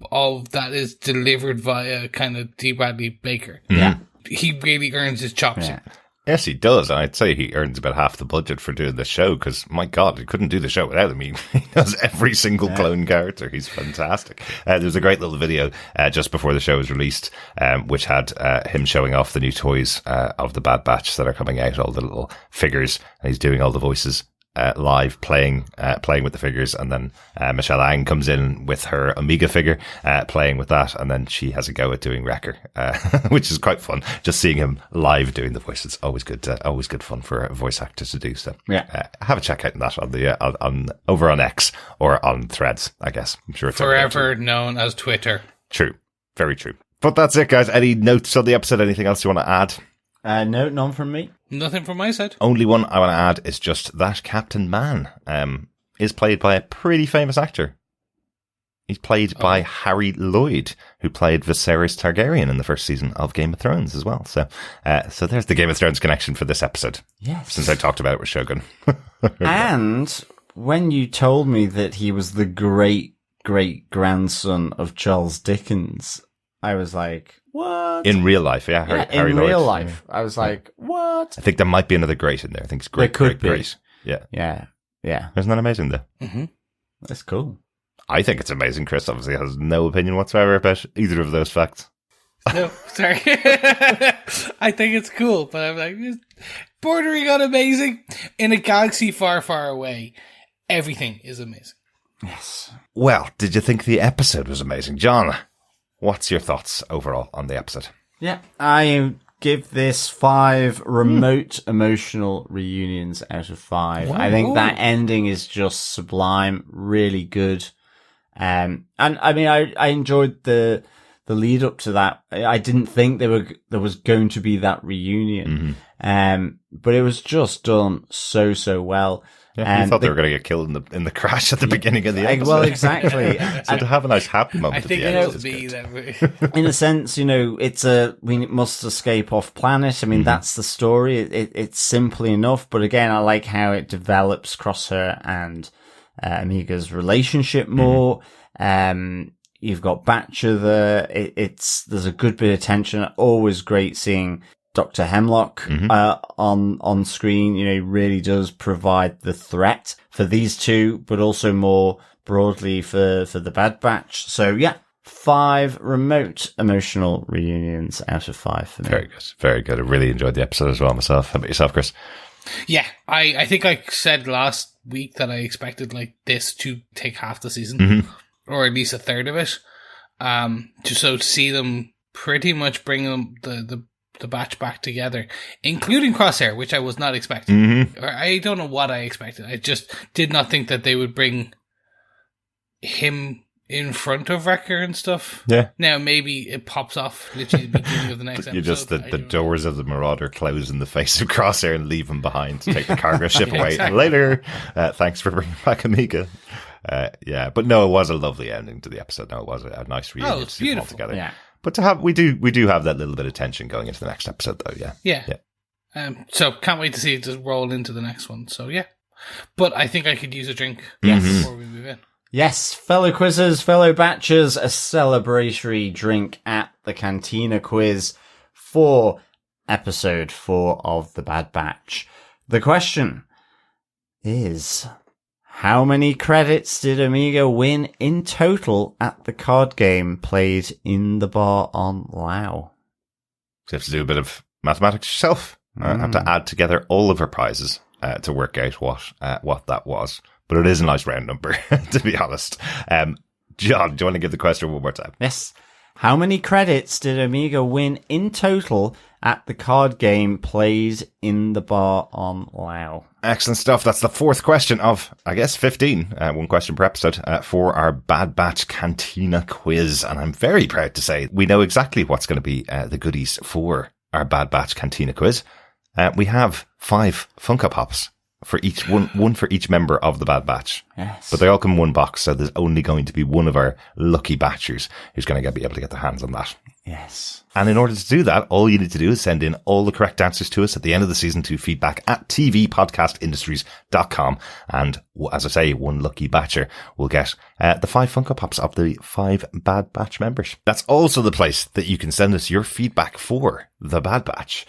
of that is delivered via kind of D. Bradley Baker. Yeah. He really earns his chops. Yeah. Yes, he does. And I'd say he earns about half the budget for doing the show because, my God, he couldn't do the show without him. He does every single clone character. He's fantastic. There's a great little video just before the show was released, which had him showing off the new toys of the Bad Batch that are coming out, all the little figures, and he's doing all the voices. Live playing with the figures, and then Michelle Ang comes in with her Omega figure, playing with that, and then she has a go at doing Wrecker, which is quite fun. Just seeing him live doing the voices, always good fun for a voice actor to do. So have a check out on that on the on over on X or on Threads. I guess I'm sure it's forever known as Twitter. True, very true. But that's it, guys. Any notes on the episode? Anything else you want to add? No, none from me. Nothing from my side. Only one I want to add is just that Captain Man is played by a pretty famous actor. He's played by Harry Lloyd, who played Viserys Targaryen in the first season of Game of Thrones as well. So there's the Game of Thrones connection for this episode. Yes. Since I talked about it with Shogun. And when you told me that he was the great-great-grandson of Charles Dickens, I was like, what? In real life, yeah. Harry in Lloyd. real life. I was like, what? I think there might be another great in there. I think it's great. There could be. Great. Yeah. Yeah. Isn't that amazing, though? Mm-hmm. That's cool. I think it's amazing. Chris obviously has no opinion whatsoever about either of those facts. No, sorry. I think it's cool, but I'm like, bordering on amazing. In a galaxy far, far away, everything is amazing. Yes. Well, did you think the episode was amazing? John, what's your thoughts overall on the episode? Yeah, I give this 5 remote emotional reunions out of 5. Whoa. I think that ending is just sublime, really good. And I mean, I enjoyed the lead up to that. I didn't think there was going to be that reunion. Mm-hmm. But it was just done so well. Yeah, you thought they were going to get killed in the crash at the beginning of the episode. Well, exactly. So to have a nice happy moment I think at the end it is that good. In a sense, we must escape off planet. I mean, that's the story. It's simple enough, but again, I like how it develops Crosshair and Omega's relationship more. You've got Batcher there. There's a good bit of tension. Always great seeing Dr. Hemlock on screen. You know, he really does provide the threat for these two, but also more broadly for the Bad Batch. So yeah, 5 remote emotional reunions out of 5 for me. Very good. Very good. I really enjoyed the episode as well myself. How about yourself, Chris? Yeah, I think I said last week that I expected like this to take half the season, or at least a third of it. To see them pretty much bring them the batch back together, including Crosshair, which I was not expecting. I don't know what I expected. I just did not think that they would bring him in front of Wrecker and stuff. Yeah. Now maybe it pops off literally the beginning of the next episode. You just the doors of the Marauder close in the face of Crosshair and leave him behind to take the cargo ship away. Exactly. Later. Thanks for bringing back Omega. Yeah, but no, it was a lovely ending to the episode. No, it was a nice reunion. Oh, it's beautiful. Together. Yeah. But we do have that little bit of tension going into the next episode, though. Yeah. So can't wait to see it just roll into the next one. So yeah, but I think I could use a drink before we move in. Yes, fellow quizzers, fellow batchers, a celebratory drink at the Cantina Quiz for episode 4 of The Bad Batch. The question is, how many credits did Omega win in total at the card game played in the bar on Lao? So you have to do a bit of mathematics yourself. Have to add together all of her prizes to work out what that was. But it is a nice round number, to be honest. John, do you want to give the question one more time? Yes. How many credits did Omega win in total at the card game played in the bar on Lao? Excellent stuff. That's the 4th question of, I guess, 15. 1 question per episode for our Bad Batch Cantina Quiz. And I'm very proud to say we know exactly what's going to be the goodies for our Bad Batch Cantina Quiz. We have 5 Funko Pops. For each one for each member of the Bad Batch. Yes. But they all come in one box, so there's only going to be one of our lucky batchers who's going to be able to get their hands on that. Yes. And in order to do that, all you need to do is send in all the correct answers to us at the end of the season to feedback@tvpodcastindustries.com. And as I say, one lucky batcher will get the 5 Funko Pops of the 5 Bad Batch members. That's also the place that you can send us your feedback for the Bad Batch.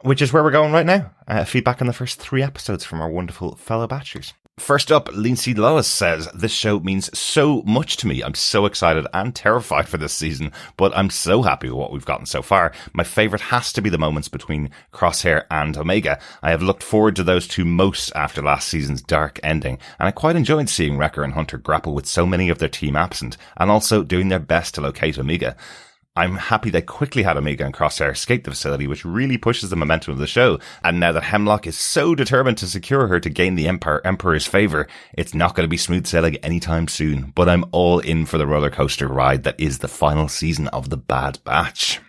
which is where we're going right now. Feedback on the first 3 episodes from our wonderful fellow batchers. First up, Lindsay Lois says, this show means so much to me. I'm so excited and terrified for this season, but I'm so happy with what we've gotten so far. My favourite has to be the moments between Crosshair and Omega. I have looked forward to those two most after last season's dark ending, and I quite enjoyed seeing Wrecker and Hunter grapple with so many of their team absent, and also doing their best to locate Omega. I'm happy they quickly had Omega and Crosshair escape the facility, which really pushes the momentum of the show. And now that Hemlock is so determined to secure her to gain the Emperor's favour, it's not going to be smooth sailing anytime soon. But I'm all in for the roller coaster ride that is the final season of The Bad Batch.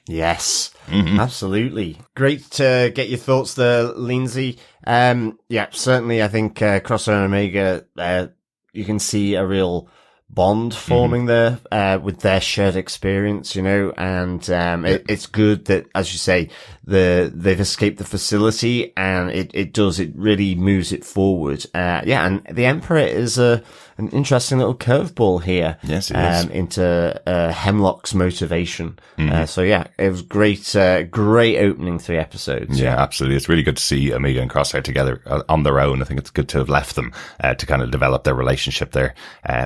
Yes, absolutely. Great to get your thoughts there, Lindsay. Yeah, certainly I think Crosshair and Omega, you can see a real bond forming there with their shared experience, and it's good that, as you say, they've escaped the facility, and it really moves it forward. And the Emperor is an interesting little curveball here. Yes, it is. Into Hemlock's motivation. So yeah, it was great opening 3 episodes. Yeah, absolutely. It's really good to see Omega and Crosshair together on their own. I think it's good to have left them to kind of develop their relationship there,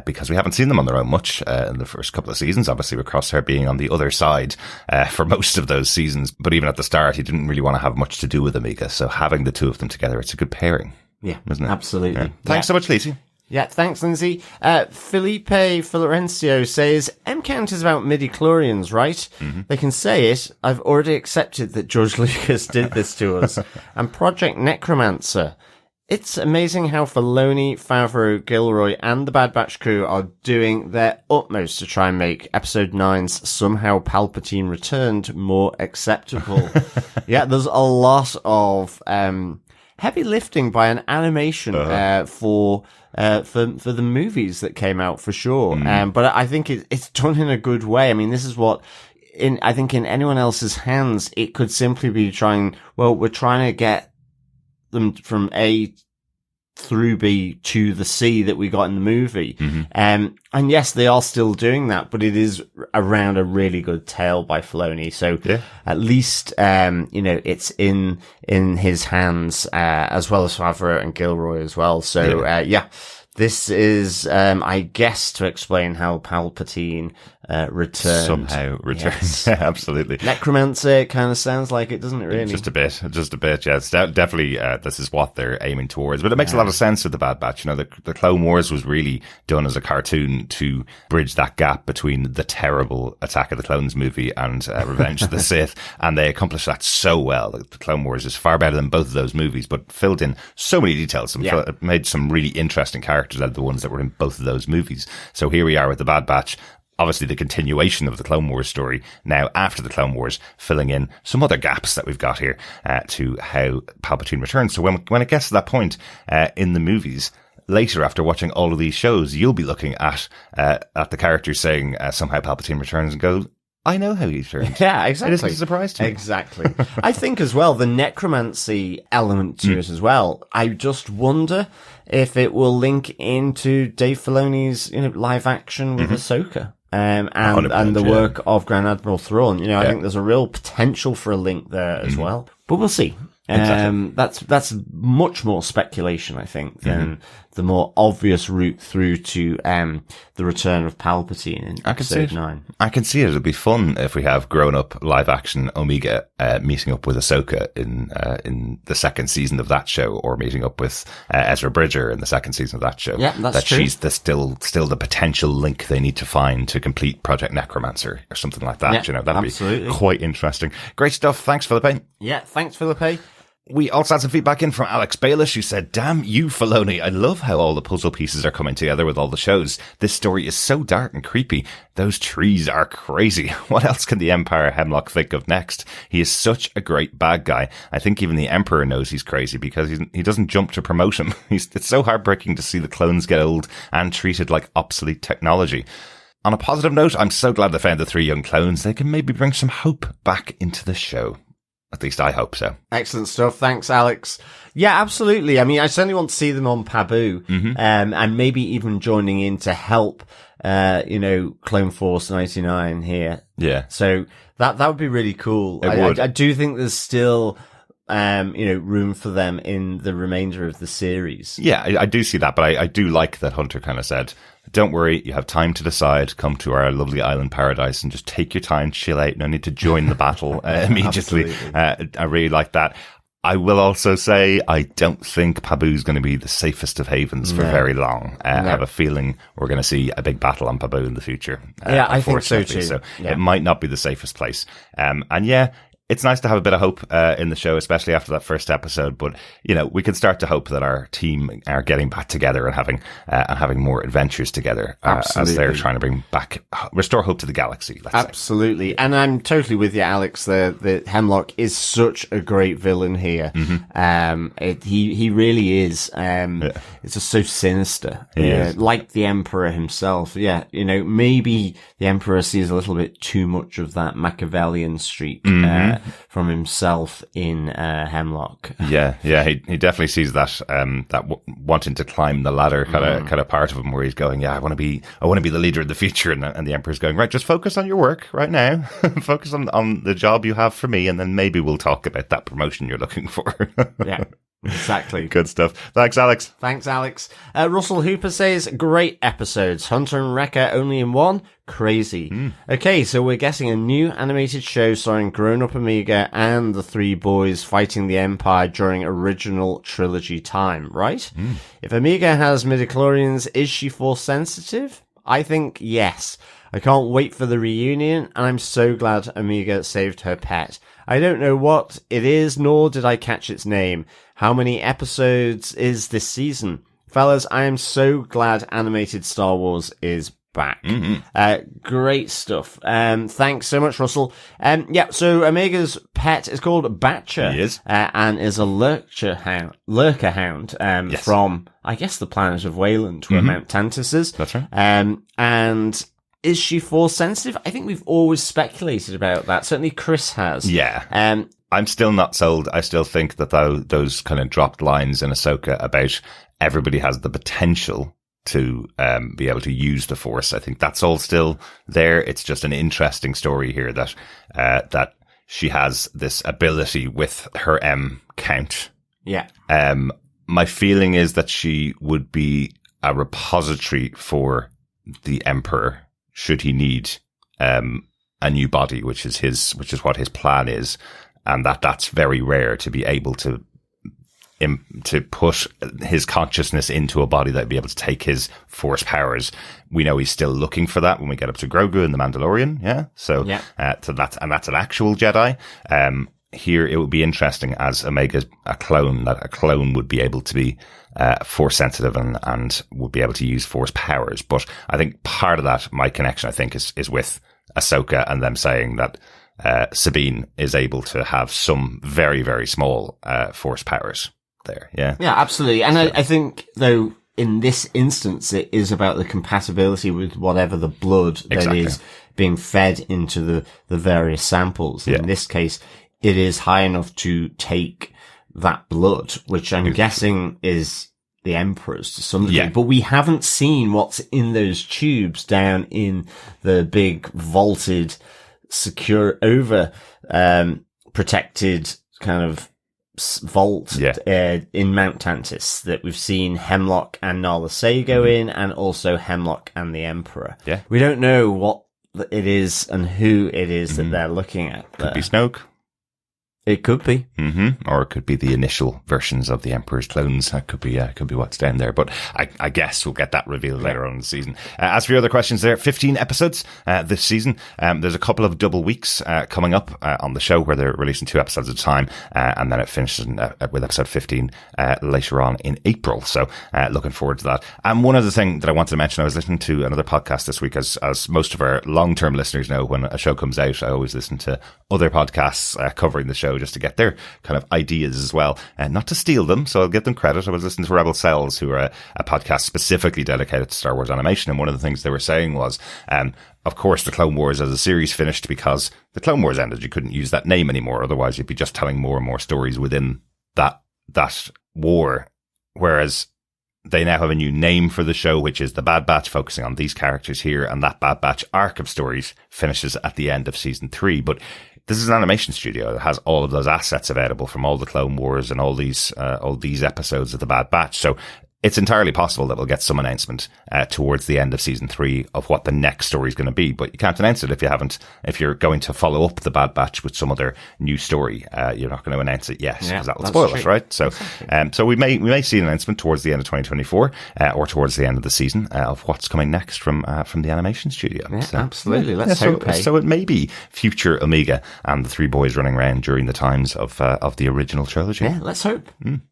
because we haven't seen them on their own much in the first couple of seasons, obviously with Crosshair being on the other side for most of those seasons. But even at the start, he didn't really want to have much to do with Omega. So having the two of them together, it's a good pairing. Yeah, isn't it? Absolutely. Yeah. Thanks so much, Lacey. Yeah, thanks, Lindsay. Felipe Florencio says, M-Count is about midi-chlorians, right? They can say it. I've already accepted that George Lucas did this to us. And Project Necromancer. It's amazing how Filoni, Favreau, Gilroy, and the Bad Batch crew are doing their utmost to try and make Episode 9's Somehow Palpatine Returned more acceptable. Yeah, there's a lot of heavy lifting by an animation for the movies that came out, for sure. But I think it's done in a good way. I mean, this is what I think in anyone else's hands, it could simply be we're trying to get them from A through B to the C that we got in the movie. And yes, they are still doing that, but it is around a really good tale by Filoni. So at least, it's in his hands, as well as Favreau and Gilroy as well. So, this is, I guess, to explain how Palpatine returned. Somehow returned. Yes. Absolutely. Necromancer kind of sounds like it, doesn't it, really? Just a bit. Yeah, it's definitely, this is what they're aiming towards. But it makes a lot of sense with the Bad Batch. The Clone Wars was really done as a cartoon to bridge that gap between the terrible Attack of the Clones movie and Revenge of the Sith. And they accomplished that so well. The Clone Wars is far better than both of those movies, but filled in so many details and made some really interesting characters out of the ones that were in both of those movies. So here we are with the Bad Batch, obviously the continuation of the Clone Wars story now after the Clone Wars, filling in some other gaps that we've got here to how Palpatine returns. So when it gets to that point in the movies, later after watching all of these shows, you'll be looking at the characters saying somehow Palpatine returns and go, I know how he turned. Yeah, exactly. It isn't a surprise to me. Exactly. I think as well, the necromancy element to it as well. I just wonder if it will link into Dave Filoni's, live action with Ahsoka. And the work of Grand Admiral Thrawn. I think there's a real potential for a link there as well. But we'll see. Exactly. That's much more speculation, I think, than the more obvious route through to the return of Palpatine in Episode 9. I can see it. It'll be fun if we have grown-up live-action Omega meeting up with Ahsoka in the second season of that show, or meeting up with Ezra Bridger in the second season of that show. Yeah, that's true. She's still the potential link they need to find to complete Project Necromancer or something like that. Yeah, that'd absolutely be quite interesting. Great stuff. Thanks, Philippe. Yeah, thanks, Philippe. We also had some feedback in from Alex Baelish, who said, damn you, Filoni. I love how all the puzzle pieces are coming together with all the shows. This story is so dark and creepy. Those trees are crazy. What else can the Empire Hemlock think of next? He is such a great bad guy. I think even the Emperor knows he's crazy because he doesn't jump to promote him. It's so heartbreaking to see the clones get old and treated like obsolete technology. On a positive note, I'm so glad they found the 3 young clones. They can maybe bring some hope back into the show. At least I hope so. Excellent stuff. Thanks, Alex. Yeah, absolutely. I mean, I certainly want to see them on Pabu, and maybe even joining in to help, Clone Force 99 here. Yeah. So that would be really cool. It would. I do think there's still room for them in the remainder of the series. Yeah, I do see that, but I do like that Hunter kind of said, don't worry, you have time to decide, come to our lovely island paradise and just take your time, chill out, no need to join the battle immediately. I really like that. I will also say I don't think Pabu's going to be the safest of havens for very long. I have a feeling we're going to see a big battle on Pabu in the future. I think so too. So it might not be the safest place. It's nice to have a bit of hope in the show, especially after that first episode. But we can start to hope that our team are getting back together and having more adventures together as they're trying to restore hope to the galaxy. Absolutely, and I'm totally with you, Alex. The Hemlock is such a great villain here. Mm-hmm. He really is. It's just so sinister, like the Emperor himself. Maybe the Emperor sees a little bit too much of that Machiavellian streak. From himself in Hemlock. Yeah, he definitely sees that wanting to climb the ladder kind of part of him, where he's going, I want to be the leader of the future, and the Emperor's going, right, just focus on your work right now, focus on the job you have for me, and then maybe we'll talk about that promotion you're looking for. Yeah. Exactly. Good stuff. Thanks, Alex. Russell Hooper says, great episodes. Hunter and Wrecker only in one? Crazy. Okay, so we're getting a new animated show starring grown-up Omega and the three boys fighting the Empire during original trilogy time, right? If Omega has midichlorians, is she Force sensitive? I think yes. I can't wait for the reunion, and I'm so glad Omega saved her pet. I don't know what it is, nor did I catch its name. How many episodes is this season? Fellas, I am so glad animated Star Wars is back. Great stuff. Thanks so much, Russell. So Omega's pet is called Batcher. He is. And is a lurker hound from, I guess, the planet of Wayland, where Mount Tantus is. That's right. And is she Force sensitive? I think we've always speculated about that. Certainly Chris has. Yeah. I'm still not sold. I still think that those kind of dropped lines in Ahsoka about everybody has the potential to be able to use the Force. I think that's all still there. It's just an interesting story here that she has this ability with her M count. Yeah. My feeling is that she would be a repository for the Emperor should he need a new body, which is what his plan is, and that's very rare to be able to put his consciousness into a body that'd be able to take his Force powers. We know he's still looking for that when we get up to Grogu and the Mandalorian. Yeah. So that's an actual Jedi. Here it would be interesting as Omega's a clone, that a clone would be able to be Force sensitive and would be able to use Force powers. But I think part of that, my connection, I think, is with Ahsoka and them saying that Sabine is able to have some very, very small Force powers there. Yeah. Yeah, absolutely. And I think, though, in this instance, it is about the compatibility with whatever the blood that is being fed into the various samples. In this case, it is high enough to take that blood, which I'm guessing is the Emperor's to some degree. But we haven't seen what's in those tubes down in the big vaulted, secure, protected kind of vault in Mount Tantus that we've seen Hemlock and Nala Se go in, and also Hemlock and the Emperor. Yeah. We don't know what it is and who it is that they're looking at. Could be Snoke. It could be. Or it could be the initial versions of the Emperor's clones. That could be what's down there. But I guess we'll get that revealed later on in the season. As for your other questions there, 15 episodes this season. There's a couple of double weeks coming up on the show where they're releasing 2 episodes at a time. And then it finishes with episode 15 later on in April. So looking forward to that. And one other thing that I wanted to mention, I was listening to another podcast this week. As most of our long-term listeners know, when a show comes out, I always listen to other podcasts covering the show just to get their kind of ideas as well, and not to steal them, so I'll give them credit. I was listening to Rebel Cells, who are a podcast specifically dedicated to Star Wars animation, and one of the things they were saying was, of course, the Clone Wars as a series finished because the Clone Wars ended. You couldn't use that name anymore, otherwise you'd be just telling more and more stories within that war, whereas they now have a new name for the show, which is The Bad Batch, focusing on these characters here, and that Bad Batch arc of stories finishes at the end of season 3. But this is an animation studio that has all of those assets available from all the Clone Wars and all these episodes of the Bad Batch. So it's entirely possible that we'll get some announcement towards the end of season 3 of what the next story is going to be. But you can't announce it if you're going to follow up the Bad Batch with some other new story. You're not going to announce it yet because that will spoil it, right? So, so we may see an announcement towards the end of 2024 or towards the end of the season of what's coming next from the animation studio. Yeah, so, absolutely. Let's hope. So it may be future Omega and the 3 boys running around during the times of the original trilogy. Yeah, let's hope.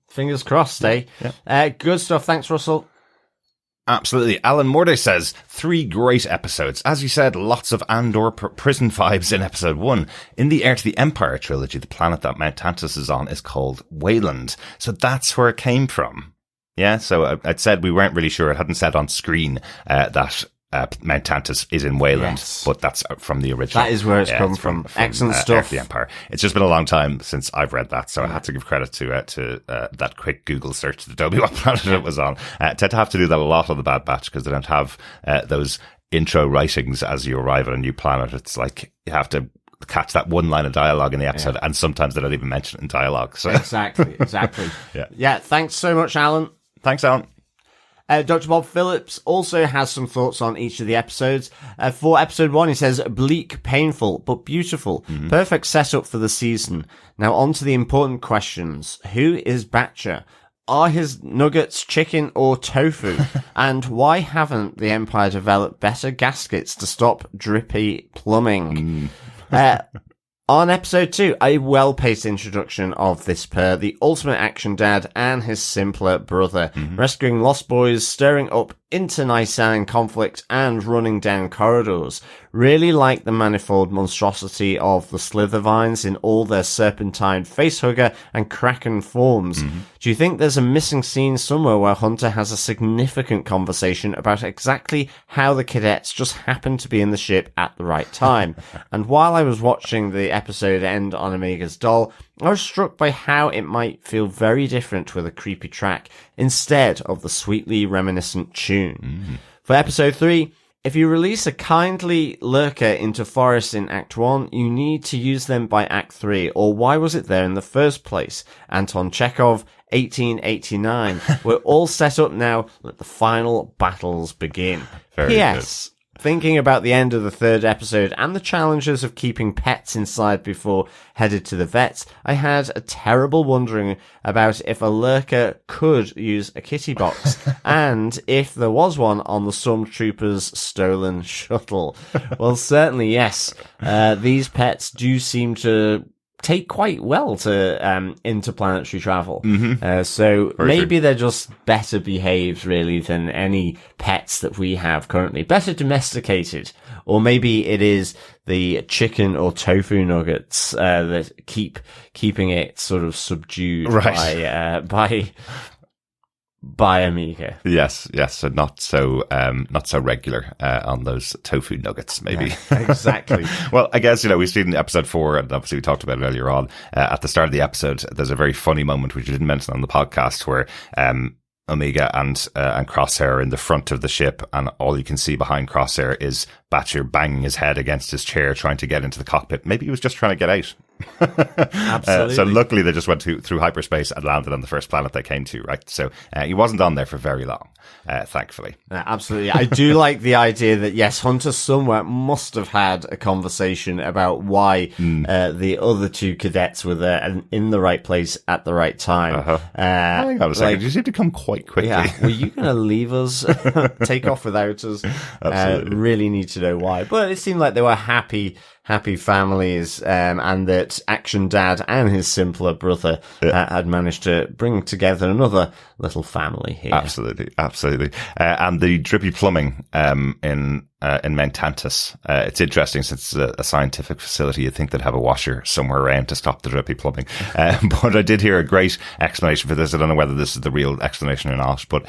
Fingers crossed, eh? Yeah. Good stuff. Thanks, Russell. Absolutely. Alan Morday says, 3 great episodes. As you said, lots of Andor prison vibes in episode 1. In the Heir to the Empire trilogy, the planet that Mount Tantus is on is called Wayland. So that's where it came from. Yeah, so I'd said we weren't really sure. It hadn't said on screen that Mount Tantus is in Wayland, but that's from the original. That is where it's come from. Excellent stuff. The Empire. It's just been a long time since I've read that, so I had to give credit to that quick Google search that Dobby what planet it was on. Tend to have to do that a lot on the Bad Batch because they don't have those intro writings as you arrive at a new planet. It's like you have to catch that one line of dialogue in the episode, and sometimes they don't even mention it in dialogue. So exactly. Yeah. Thanks so much, Alan. Thanks, Alan. Dr. Bob Phillips also has some thoughts on each of the episodes. For episode 1, he says, bleak, painful, but beautiful. Perfect setup for the season. Now on to the important questions. Who is Batcher? Are his nuggets chicken or tofu? And why haven't the Empire developed better gaskets to stop drippy plumbing? On episode 2, a well-paced introduction of this pair, the ultimate action dad and his simpler brother, rescuing lost boys, stirring up internecine conflict, and running down corridors. Really like the manifold monstrosity of the Slithervines in all their serpentine facehugger and kraken forms. Do you think there's a missing scene somewhere where Hunter has a significant conversation about exactly how the cadets just happened to be in the ship at the right time? And while I was watching the episode end on Omega's doll, I was struck by how it might feel very different with a creepy track instead of the sweetly reminiscent tune. For episode 3, if you release a kindly lurker into Forest in Act 1, you need to use them by Act 3, or why was it there in the first place? Anton Chekhov, 1889. We're all set up now, let the final battles begin. P.S. Thinking about the end of the 3rd episode and the challenges of keeping pets inside before headed to the vets, I had a terrible wondering about if a lurker could use a kitty box and if there was one on the Stormtrooper's stolen shuttle. Well, certainly yes. These pets do seem to take quite well to interplanetary travel. So maybe they're just better behaved, really, than any pets that we have currently. Better domesticated. Or maybe it is the chicken or tofu nuggets that keeping it sort of subdued by Omega. Yes, so not so regular on those tofu nuggets, maybe. Yeah, exactly. Well, I guess, we've seen episode 4, and obviously we talked about it earlier on. At the start of the episode, there's a very funny moment which we didn't mention on the podcast where Omega and Crosshair are in the front of the ship, and all you can see behind Crosshair is Batcher banging his head against his chair trying to get into the cockpit. Maybe he was just trying to get out. Absolutely. So luckily they just went through hyperspace and landed on the first planet they came to, right? So he wasn't on there for very long, thankfully. Absolutely. I do like the idea that, yes, Hunter somewhere must have had a conversation about why the other 2 cadets were there and in the right place at the right time. Hang on a second. You seem to come quite quickly. Yeah. Were you going to leave us, take off without us? Absolutely. Really need to know why. But it seemed like they were happy families, and that Action Dad and his simpler brother had managed to bring together another little family here. Absolutely. And the drippy plumbing in Mount Tantus. It's interesting since it's a scientific facility. You'd think they'd have a washer somewhere around to stop the drippy plumbing. But I did hear a great explanation for this. I don't know whether this is the real explanation or not, but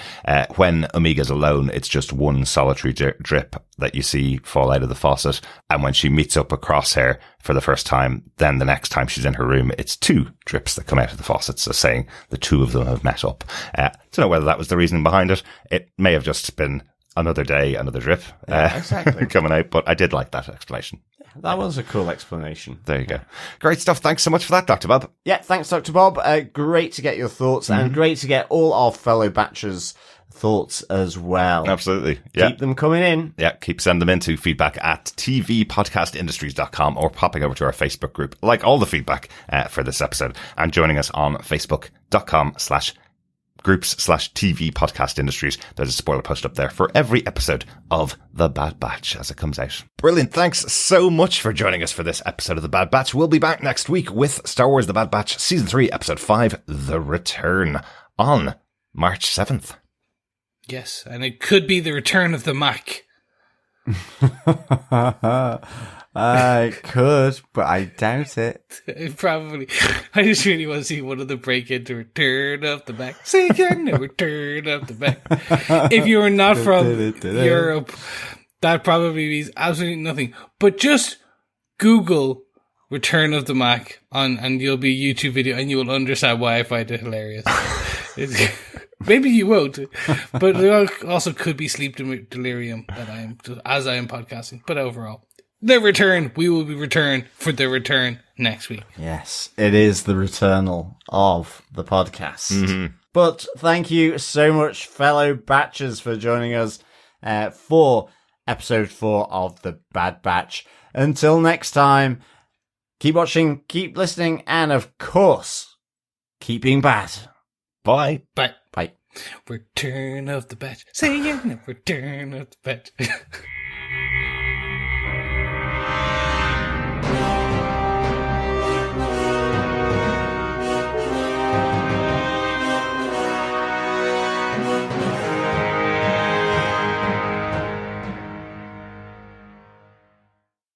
when Omega's alone, it's just one solitary drip that you see fall out of the faucet. And when she meets up with Crosshair for the first time, then the next time she's in her room, it's 2 drips that come out of the faucet. So saying the 2 of them have met up. Don't know whether that was the reasoning behind it. It may have just been another day, another drip exactly. coming out. But I did like that explanation. That was a cool explanation. There you go. Great stuff. Thanks so much for that, Dr. Bob. Yeah, thanks, Dr. Bob. Great to get your thoughts and great to get all our fellow batchers' thoughts as well. Absolutely. Yeah. Keep them coming in. Yeah, keep sending them in to feedback@tvpodcastindustries.com or popping over to our Facebook group, like all the feedback for this episode, and joining us on facebook.com/groups/TV Podcast Industries. There's a spoiler post up there for every episode of The Bad Batch as it comes out. Brilliant. Thanks so much for joining us for this episode of The Bad Batch. We'll be back next week with Star Wars The Bad Batch Season 3, Episode 5, The Return, on March 7th. Yes, and it could be the return of the Mac. I could, but I doubt it. Probably. I just really want to see one of them break into Return of the Mac. Say again, the Return of the Mac. If you are not from Europe, that probably means absolutely nothing. But just Google Return of the Mac and you'll be a YouTube video and you will understand why I find it hilarious. Maybe you won't, but there also could be sleep delirium that as I am podcasting. But overall, the return, we will be returned for the return next week. Yes, it is the returnal of the podcast. But thank you so much, fellow batchers, for joining us for episode 4 of The Bad Batch. Until next time, keep watching, keep listening, and of course, keep being bad. Bye. Bye. Bye. Return of the Batch. Say again, Return of the Batch.